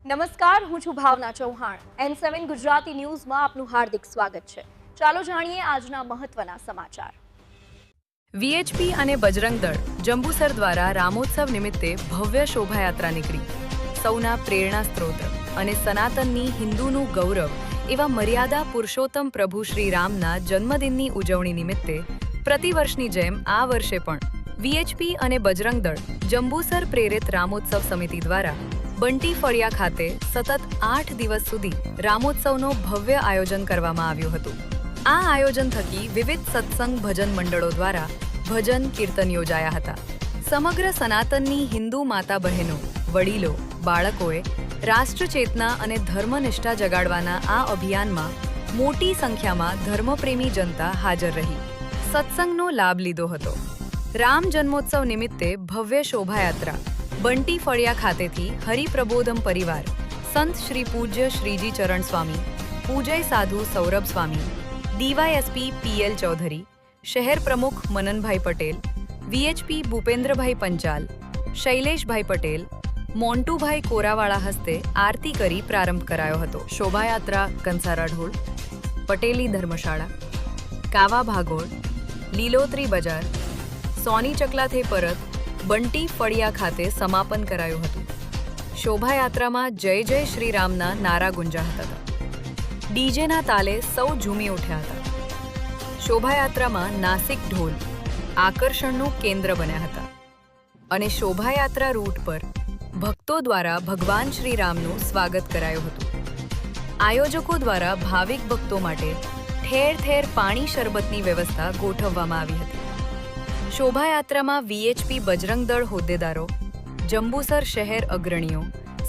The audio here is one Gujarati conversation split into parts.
નમસ્કાર, હું છું ભાવના ચૌહાણ. N7 ગુજરાતી ન્યૂઝમાં આપનું હાર્દિક સ્વાગત છે. ચાલો જાણીએ આજના મહત્વના સમાચાર. વીએચપી અને બજરંગ દળ જંબુસર દ્વારા રામોત્સવ નિમિત્તે ભવ્ય શોભાયાત્રા નીકળી. સૌના પ્રેરણા સ્ત્રોત અને સનાતનની હિન્દુનું ગૌરવ એવા મર્યાદા પુરુષોત્તમ પ્રભુ શ્રી રામના જન્મદિનની ઉજવણી નિમિત્તે પ્રતિવર્ષની જેમ આ વર્ષે પણ વીએચપી અને બજરંગ દળ જંબુસર પ્રેરિત રામોત્સવ સમિતિ દ્વારા બંટી ફળિયા ખાતે સતત 8 દિવસ સુધી રામોત્સવનો ભવ્ય આયોજન કરવામાં આવ્યું હતું. આ આયોજન થકી વિવિધ સત્સંગ ભજન મંડળો દ્વારા ભજન કીર્તન યોજાયા હતા. સમગ્ર સનાતનની હિન્દુ માતા બહેનો, વડીલો, બાળકોએ રાષ્ટ્રચેતના અને ધર્મનિષ્ઠા જગાડવાના આ અભિયાનમાં મોટી સંખ્યામાં ધર્મપ્રેમી જનતા હાજર રહી સત્સંગનો લાભ લીધો હતો. રામ જન્મોત્સવ નિમિત્તે ભવ્ય શોભાયાત્રા બંટી ફળિયા ખાતેથી હરિપ્રબોધમ પરિવાર, સંત શ્રી પૂજ્ય શ્રીજી ચરણ સ્વામી, પૂજય સાધુ સૌરભ સ્વામી, ડીવાયએસપી પીએલ ચૌધરી, શહેર પ્રમુખ મનનભાઈ પટેલ, વીએચપી ભૂપેન્દ્રભાઈ પંચાલ, શૈલેષભાઈ પટેલ, મોન્ટુભાઈ કોરાવાળા હસ્તે આરતી કરી પ્રારંભ કરાયો હતો. શોભાયાત્રા કંસારા ઢોળ, પટેલી ધર્મશાળા, કાવા ભાગોળ, લીલોતરી બજાર, સોની ચકલાથી પરત બંટી ફળિયા ખાતે સમાપન કરાયું હતું. શોભાયાત્રામાં જય જય શ્રી રામના નારા ગુંજાતા હતા. ડીજેના તાલે સૌ ઝૂમી ઉઠ્યા હતા. શોભાયાત્રામાં નાસિક ઢોલ આકર્ષણનું કેન્દ્ર બન્યા હતા અને શોભાયાત્રા રૂટ પર ભક્તો દ્વારા ભગવાન શ્રી રામનું સ્વાગત કરાયું હતું. આયોજકો દ્વારા ભાવિક ભક્તો માટે ઠેર ઠેર પાણી શરબતની વ્યવસ્થા ગોઠવવામાં આવી હતી. શોભાયાત્રામાં વીએચપી બજરંગ દળ હોદ્દેદારો, જંબુસર શહેર અગ્રણીઓ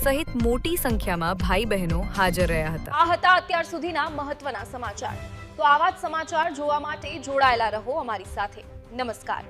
સહિત મોટી સંખ્યામાં ભાઈ બહેનો હાજર રહ્યા હતા. આ હતા અત્યાર સુધીના મહત્વના સમાચાર. તો આવા જ સમાચાર જોવા માટે જોડાયેલા રહો અમારી સાથે. નમસ્કાર.